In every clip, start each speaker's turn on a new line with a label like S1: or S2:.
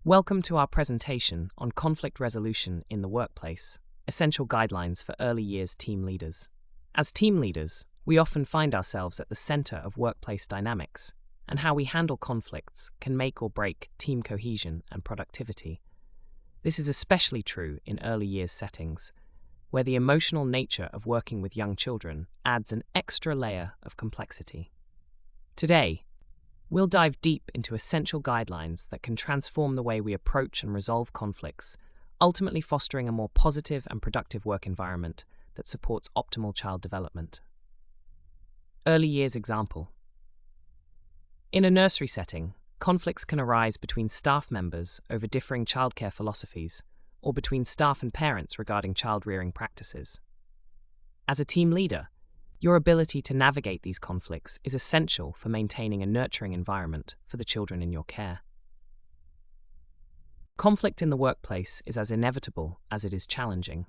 S1: Welcome to our presentation on conflict resolution in the workplace, essential guidelines for early years team leaders. As team leaders, we often find ourselves at the center of workplace dynamics, and how we handle conflicts can make or break team cohesion and productivity. This is especially true in early years settings, where the emotional nature of working with young children adds an extra layer of complexity. Today, we'll dive deep into essential guidelines that can transform the way we approach and resolve conflicts, ultimately fostering a more positive and productive work environment that supports optimal child development. Early years example. In a nursery setting, conflicts can arise between staff members over differing childcare philosophies, or between staff and parents regarding child-rearing practices. As a team leader, your ability to navigate these conflicts is essential for maintaining a nurturing environment for the children in your care. Conflict in the workplace is as inevitable as it is challenging.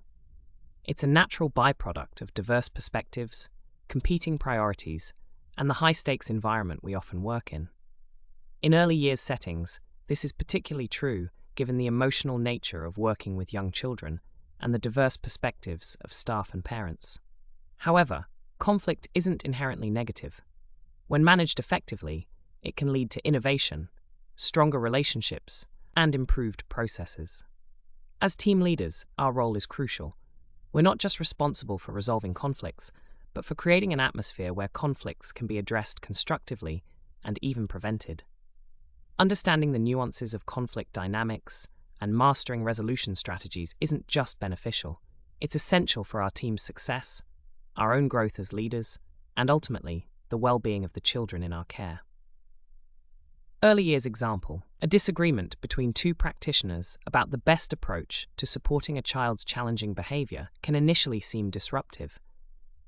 S1: It's a natural byproduct of diverse perspectives, competing priorities, and the high-stakes environment we often work in. In early years settings, this is particularly true given the emotional nature of working with young children and the diverse perspectives of staff and parents. However, conflict isn't inherently negative. When managed effectively, it can lead to innovation, stronger relationships, and improved processes. As team leaders, our role is crucial. We're not just responsible for resolving conflicts, but for creating an atmosphere where conflicts can be addressed constructively and even prevented. Understanding the nuances of conflict dynamics and mastering resolution strategies isn't just beneficial, it's essential for our team's success, our own growth as leaders, and ultimately, the well-being of the children in our care. Early years example, a disagreement between two practitioners about the best approach to supporting a child's challenging behavior can initially seem disruptive.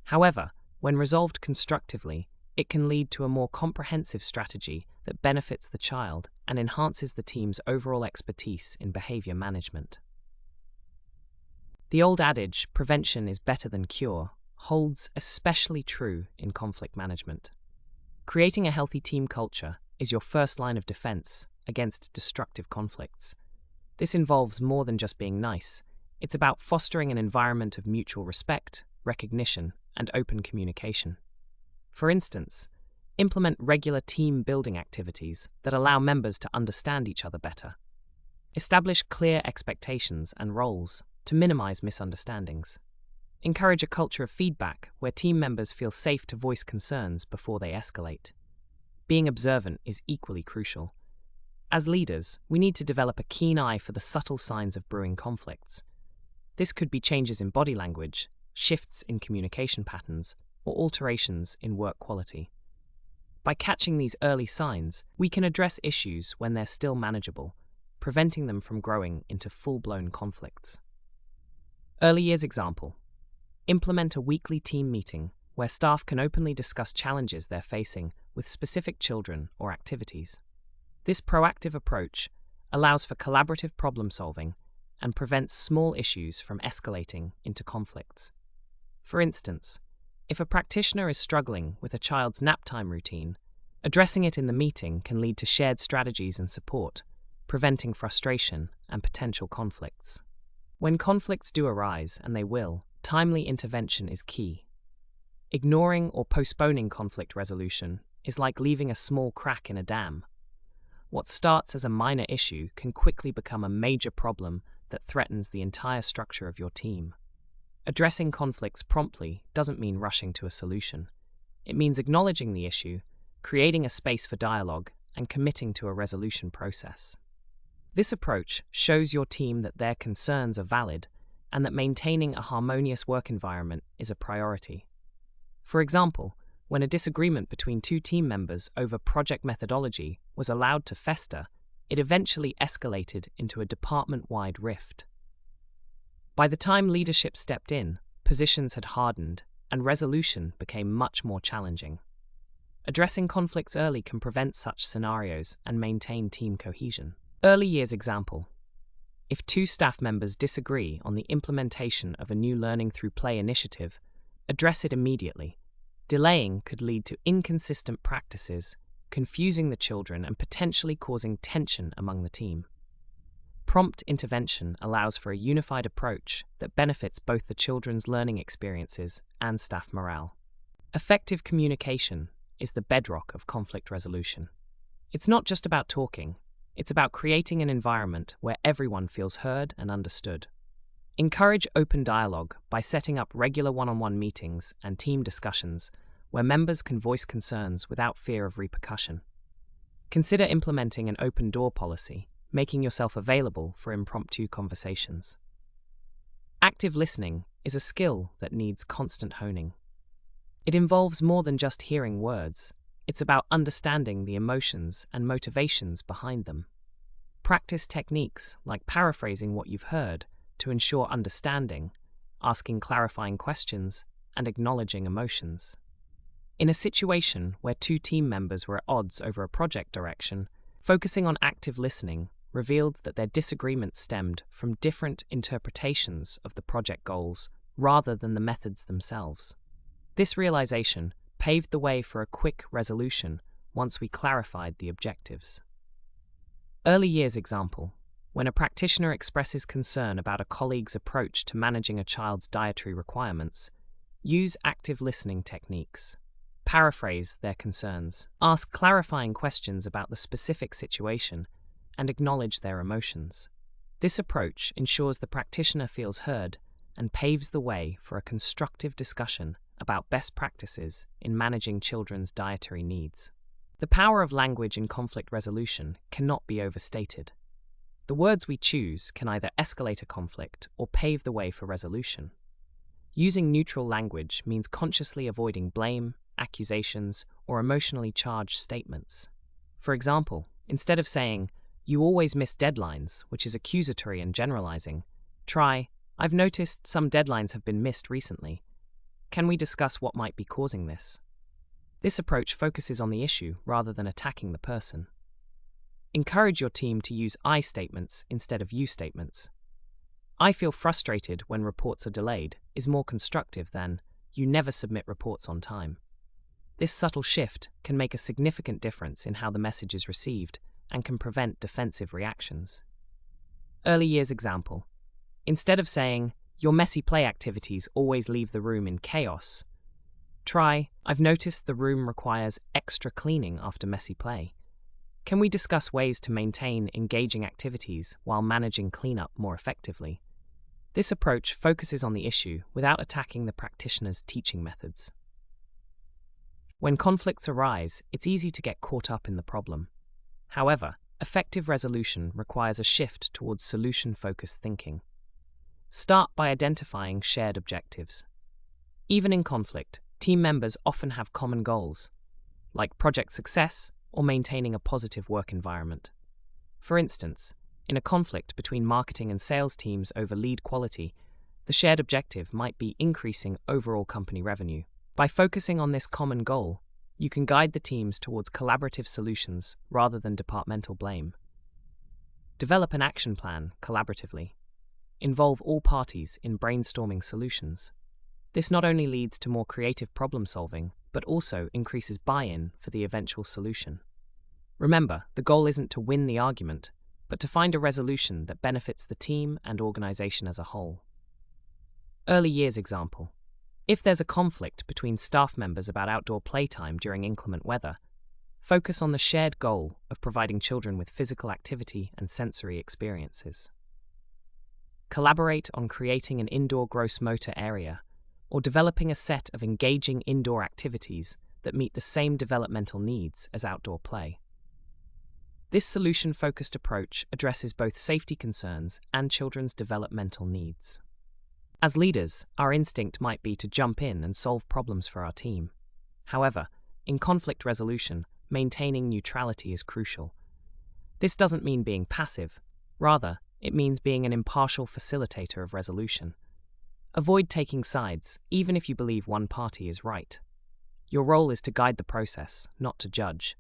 S1: However, when resolved constructively, it can lead to a more comprehensive strategy that benefits the child and enhances the team's overall expertise in behavior management. The old adage, prevention is better than cure, holds especially true in conflict management. Creating a healthy team culture is your first line of defense against destructive conflicts. This involves more than just being nice. It's about fostering an environment of mutual respect, recognition, and open communication. For instance, implement regular team building activities that allow members to understand each other better. Establish clear expectations and roles to minimize misunderstandings. Encourage a culture of feedback where team members feel safe to voice concerns before they escalate. Being observant is equally crucial. As leaders, we need to develop a keen eye for the subtle signs of brewing conflicts. This could be changes in body language, shifts in communication patterns, or alterations in work quality. By catching these early signs, we can address issues when they're still manageable, preventing them from growing into full-blown conflicts. Early years example. Implement a weekly team meeting where staff can openly discuss challenges they're facing with specific children or activities. This proactive approach allows for collaborative problem-solving and prevents small issues from escalating into conflicts. For instance, if a practitioner is struggling with a child's nap time routine, addressing it in the meeting can lead to shared strategies and support, preventing frustration and potential conflicts. When conflicts do arise, and they will, timely intervention is key. Ignoring or postponing conflict resolution is like leaving a small crack in a dam. What starts as a minor issue can quickly become a major problem that threatens the entire structure of your team. Addressing conflicts promptly doesn't mean rushing to a solution. It means acknowledging the issue, creating a space for dialogue, and committing to a resolution process. This approach shows your team that their concerns are valid and that maintaining a harmonious work environment is a priority. For example, when a disagreement between two team members over project methodology was allowed to fester, it eventually escalated into a department-wide rift. By the time leadership stepped in, positions had hardened, and resolution became much more challenging. Addressing conflicts early can prevent such scenarios and maintain team cohesion. Early years example. If two staff members disagree on the implementation of a new learning through play initiative, address it immediately. Delaying could lead to inconsistent practices, confusing the children and potentially causing tension among the team. Prompt intervention allows for a unified approach that benefits both the children's learning experiences and staff morale. Effective communication is the bedrock of conflict resolution. It's not just about talking, it's about creating an environment where everyone feels heard and understood. Encourage open dialogue by setting up regular one-on-one meetings and team discussions where members can voice concerns without fear of repercussion. Consider implementing an open door policy, making yourself available for impromptu conversations. Active listening is a skill that needs constant honing. It involves more than just hearing words. It's about understanding the emotions and motivations behind them. Practice techniques like paraphrasing what you've heard to ensure understanding, asking clarifying questions, and acknowledging emotions. In a situation where two team members were at odds over a project direction, focusing on active listening revealed that their disagreements stemmed from different interpretations of the project goals rather than the methods themselves. This realization paved the way for a quick resolution once we clarified the objectives. Early years example: when a practitioner expresses concern about a colleague's approach to managing a child's dietary requirements, use active listening techniques. Paraphrase their concerns, ask clarifying questions about the specific situation, and acknowledge their emotions. This approach ensures the practitioner feels heard and paves the way for a constructive discussion about best practices in managing children's dietary needs. The power of language in conflict resolution cannot be overstated. The words we choose can either escalate a conflict or pave the way for resolution. Using neutral language means consciously avoiding blame, accusations, or emotionally charged statements. For example, instead of saying, "You always miss deadlines," which is accusatory and generalizing, try, "I've noticed some deadlines have been missed recently. Can we discuss what might be causing this?" This approach focuses on the issue rather than attacking the person. Encourage your team to use I statements instead of you statements. "I feel frustrated when reports are delayed" is more constructive than "You never submit reports on time." This subtle shift can make a significant difference in how the message is received and can prevent defensive reactions. Early years example: instead of saying, "Your messy play activities always leave the room in chaos," try, "I've noticed the room requires extra cleaning after messy play. Can we discuss ways to maintain engaging activities while managing cleanup more effectively?" This approach focuses on the issue without attacking the practitioner's teaching methods. When conflicts arise, it's easy to get caught up in the problem. However, effective resolution requires a shift towards solution-focused thinking. Start by identifying shared objectives. Even in conflict, team members often have common goals, like project success or maintaining a positive work environment. For instance, in a conflict between marketing and sales teams over lead quality, the shared objective might be increasing overall company revenue. By focusing on this common goal, you can guide the teams towards collaborative solutions rather than departmental blame. Develop an action plan collaboratively. Involve all parties in brainstorming solutions. This not only leads to more creative problem solving, but also increases buy-in for the eventual solution. Remember, the goal isn't to win the argument, but to find a resolution that benefits the team and organization as a whole. Early years example: if there's a conflict between staff members about outdoor playtime during inclement weather, focus on the shared goal of providing children with physical activity and sensory experiences. Collaborate on creating an indoor gross motor area or developing a set of engaging indoor activities that meet the same developmental needs as outdoor play. This solution-focused approach addresses both safety concerns and children's developmental needs. As leaders, our instinct might be to jump in and solve problems for our team. However, in conflict resolution, maintaining neutrality is crucial. This doesn't mean being passive. Rather, it means being an impartial facilitator of resolution. Avoid taking sides, even if you believe one party is right. Your role is to guide the process, not to judge.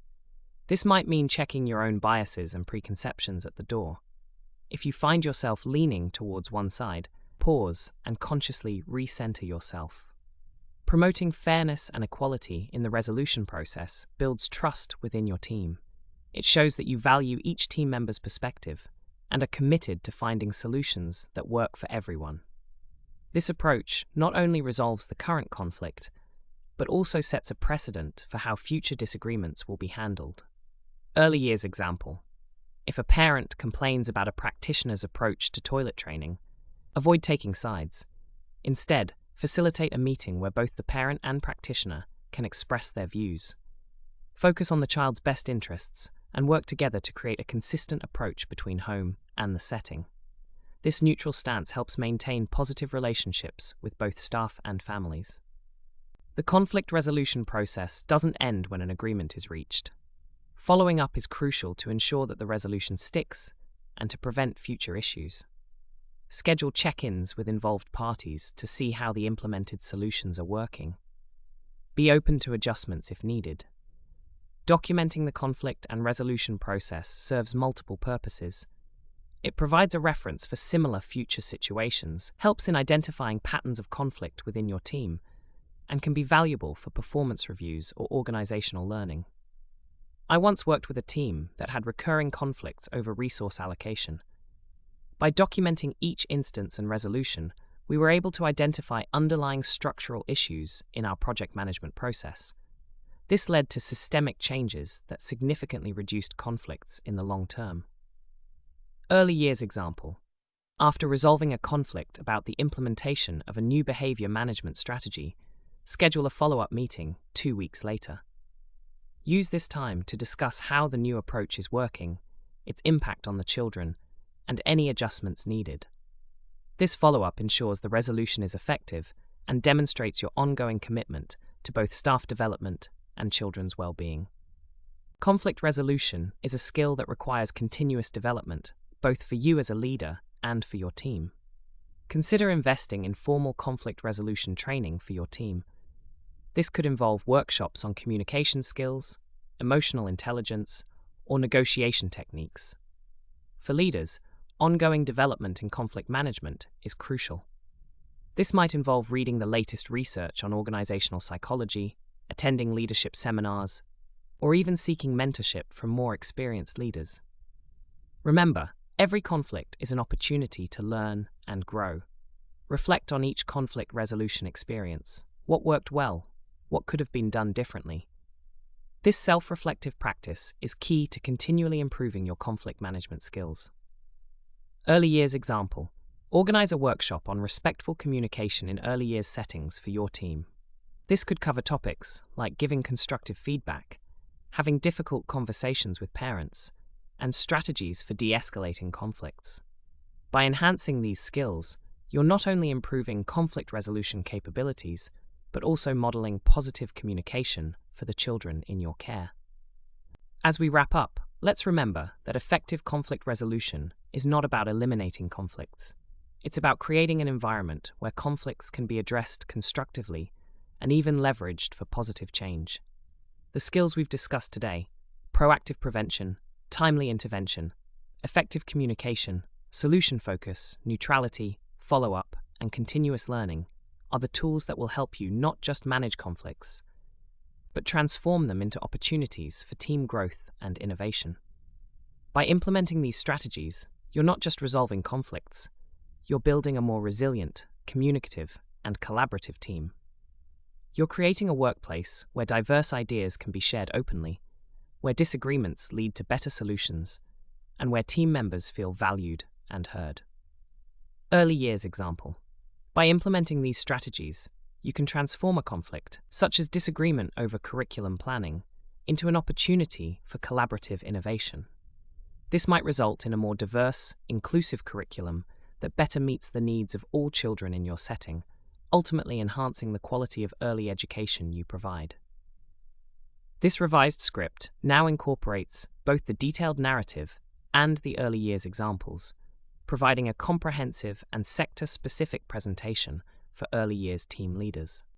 S1: This might mean checking your own biases and preconceptions at the door. If you find yourself leaning towards one side, pause and consciously recenter yourself. Promoting fairness and equality in the resolution process builds trust within your team. It shows that you value each team member's perspective and are committed to finding solutions that work for everyone. This approach not only resolves the current conflict, but also sets a precedent for how future disagreements will be handled. Early years example. If a parent complains about a practitioner's approach to toilet training, avoid taking sides. Instead, facilitate a meeting where both the parent and practitioner can express their views. Focus on the child's best interests and work together to create a consistent approach between home and the setting. This neutral stance helps maintain positive relationships with both staff and families. The conflict resolution process doesn't end when an agreement is reached. Following up is crucial to ensure that the resolution sticks and to prevent future issues. Schedule check-ins with involved parties to see how the implemented solutions are working. Be open to adjustments if needed. Documenting the conflict and resolution process serves multiple purposes. It provides a reference for similar future situations, helps in identifying patterns of conflict within your team, and can be valuable for performance reviews or organizational learning. I once worked with a team that had recurring conflicts over resource allocation. By documenting each instance and resolution, we were able to identify underlying structural issues in our project management process. This led to systemic changes that significantly reduced conflicts in the long term. Early years example. After resolving a conflict about the implementation of a new behavior management strategy, schedule a follow-up meeting 2 weeks later. Use this time to discuss how the new approach is working, its impact on the children, and any adjustments needed. This follow-up ensures the resolution is effective and demonstrates your ongoing commitment to both staff development and children's well-being. Conflict resolution is a skill that requires continuous development, both for you as a leader and for your team. Consider investing in formal conflict resolution training for your team. This could involve workshops on communication skills, emotional intelligence, or negotiation techniques. For leaders, ongoing development in conflict management is crucial. This might involve reading the latest research on organizational psychology, attending leadership seminars, or even seeking mentorship from more experienced leaders. Remember, every conflict is an opportunity to learn and grow. Reflect on each conflict resolution experience. What worked well? What could have been done differently? This self-reflective practice is key to continually improving your conflict management skills. Early years example. Organize a workshop on respectful communication in early years settings for your team. This could cover topics like giving constructive feedback, having difficult conversations with parents, and strategies for de-escalating conflicts. By enhancing these skills, you're not only improving conflict resolution capabilities, but also modeling positive communication for the children in your care. As we wrap up, let's remember that effective conflict resolution is not about eliminating conflicts. It's about creating an environment where conflicts can be addressed constructively and even leveraged for positive change. The skills we've discussed today, proactive prevention, timely intervention, effective communication, solution focus, neutrality, follow-up, and continuous learning, are the tools that will help you not just manage conflicts, but transform them into opportunities for team growth and innovation. By implementing these strategies, you're not just resolving conflicts, you're building a more resilient, communicative, and collaborative team. You're creating a workplace where diverse ideas can be shared openly, where disagreements lead to better solutions, and where team members feel valued and heard. Early years example. By implementing these strategies, you can transform a conflict, such as disagreement over curriculum planning, into an opportunity for collaborative innovation. This might result in a more diverse, inclusive curriculum that better meets the needs of all children in your setting, ultimately enhancing the quality of early education you provide. This revised script now incorporates both the detailed narrative and the early years examples, providing a comprehensive and sector-specific presentation for early years team leaders.